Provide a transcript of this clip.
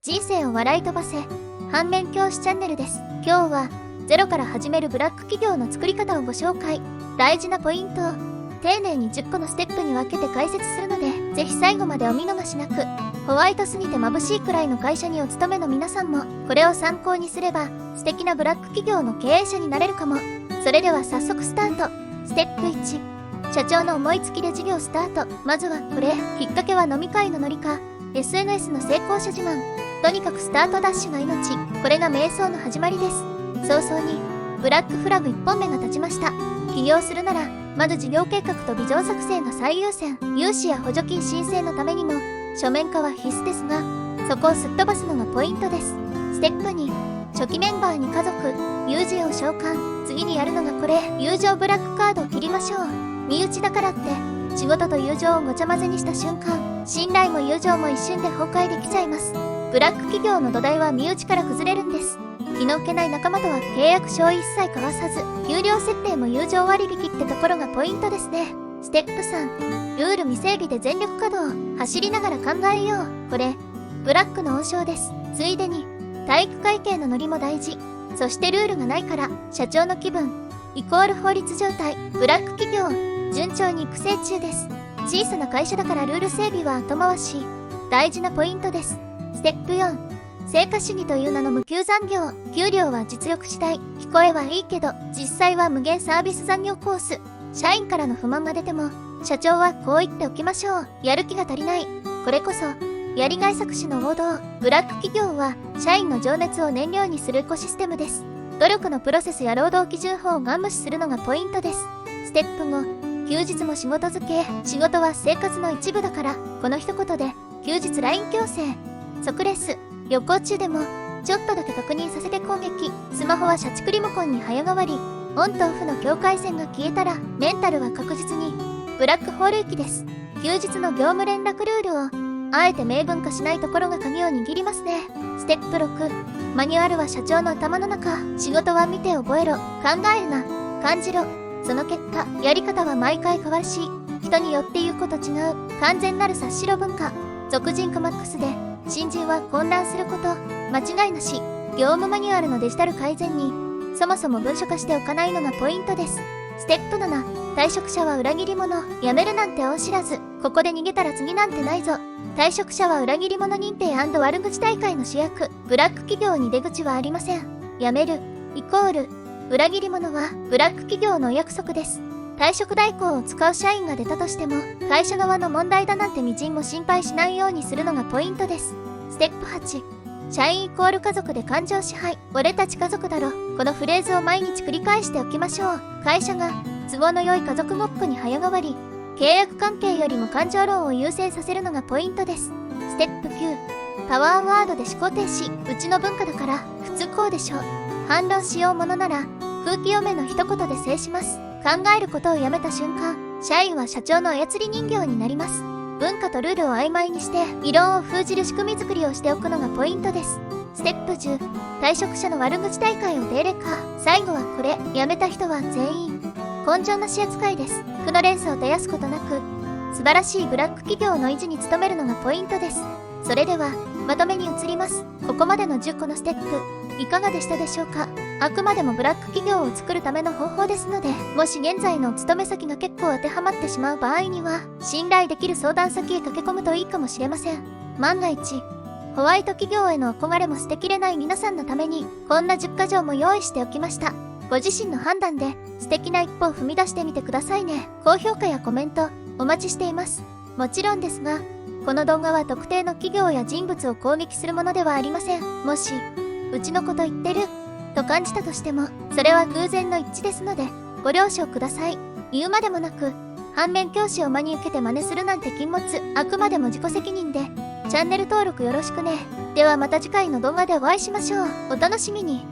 人生を笑い飛ばせ反面教師チャンネルです。今日はゼロから始めるブラック企業の作り方をご紹介。大事なポイントを丁寧に10個のステップに分けて解説するので、ぜひ最後までお見逃しなく。ホワイトすぎて眩しいくらいの会社にお勤めの皆さんもこれを参考にすれば素敵なブラック企業の経営者になれるかも。それでは早速スタート。ステップ1、社長の思いつきで事業スタート。まずはこれ。きっかけは飲み会のノリか SNS の成功者自慢。とにかくスタートダッシュが命。これが瞑想の始まりです。早々にブラックフラグ1本目が立ちました。起業するならまず事業計画とビジョン作成が最優先。融資や補助金申請のためにも書面化は必須ですが、そこをすっ飛ばすのがポイントです。ステップ2、初期メンバーに家族友人を召喚。次にやるのがこれ。友情ブラックカードを切りましょう。身内だからって仕事と友情をごちゃ混ぜにした瞬間、信頼も友情も一瞬で崩壊できちゃいます。ブラック企業の土台は身内から崩れるんです。気の置けない仲間とは契約書を一切交わさず、給料設定も友情割引ってところがポイントですね。ステップ3、ルール未整備で全力稼働。走りながら考えよう。これブラックの温床です。ついでに体育会系のノリも大事。そしてルールがないから社長の気分イコール法律状態。ブラック企業順調に育成中です。小さな会社だからルール整備は後回し。大事なポイントです。ステップ4、成果主義という名の無給残業。給料は実力次第。聞こえはいいけど実際は無限サービス残業コース。社員からの不満が出ても社長はこう言っておきましょう。やる気が足りない。これこそやりがい搾取の王道。ブラック企業は社員の情熱を燃料にするエコシステムです。努力のプロセスや労働基準法をガン無視するのがポイントです。ステップ5、休日も仕事付け。仕事は生活の一部だから。この一言で休日 LINE 強制。即レス。旅行中でもちょっとだけ確認させて攻撃。スマホは社畜リモコンに早変わり。オンとオフの境界線が消えたらメンタルは確実にブラックホール域です。休日の業務連絡ルールをあえて明文化しないところが鍵を握りますね。ステップ6、マニュアルは社長の頭の中。仕事は見て覚えろ。考えるな。感じろ。その結果やり方は毎回変わるし、人によって言うこと違う。完全なる察しろ文化。俗人化マックスで新人は混乱すること間違いなし。業務マニュアルのデジタル改善にそもそも文書化しておかないのがポイントです。ステップ7、退職者は裏切り者。辞めるなんて恩知らず。ここで逃げたら次なんてないぞ。退職者は裏切り者認定&悪口大会の主役。ブラック企業に出口はありません。辞めるイコール裏切り者はブラック企業のお約束です。退職代行を使う社員が出たとしても会社側の問題だなんてみじんも心配しないようにするのがポイントです。ステップ8、社員イコール家族で感情支配。俺たち家族だろ。このフレーズを毎日繰り返しておきましょう。会社が都合の良い家族ごっこに早変わり、契約関係よりも感情論を優先させるのがポイントです。ステップ9、パワーワードで思考停止。うちの文化だから普通こうでしょ。反論しようものなら空気読めの一言で制します。考えることをやめた瞬間、社員は社長の操り人形になります。文化とルールを曖昧にして異論を封じる仕組み作りをしておくのがポイントです。ステップ10、退職者の悪口大会を定例化。最後はこれ。辞めた人は全員根性なし扱いです。負の連鎖を絶やすことなく素晴らしいブラック企業の維持に努めるのがポイントです。それではまとめに移ります。ここまでの10個のステップいかがでしたでしょうか。あくまでもブラック企業を作るための方法ですので、もし現在のお勤め先が結構当てはまってしまう場合には信頼できる相談先へ駆け込むといいかもしれません。万が一ホワイト企業への憧れも捨てきれない皆さんのためにこんな10箇条も用意しておきました。ご自身の判断で素敵な一歩を踏み出してみてくださいね。高評価やコメントお待ちしています。もちろんですがこの動画は特定の企業や人物を攻撃するものではありません。もしうちのこと言ってると感じたとしてもそれは偶然の一致ですのでご了承ください。言うまでもなく反面教師を真に受けて真似するなんて禁物。あくまでも自己責任でチャンネル登録よろしくね。ではまた次回の動画でお会いしましょう。お楽しみに。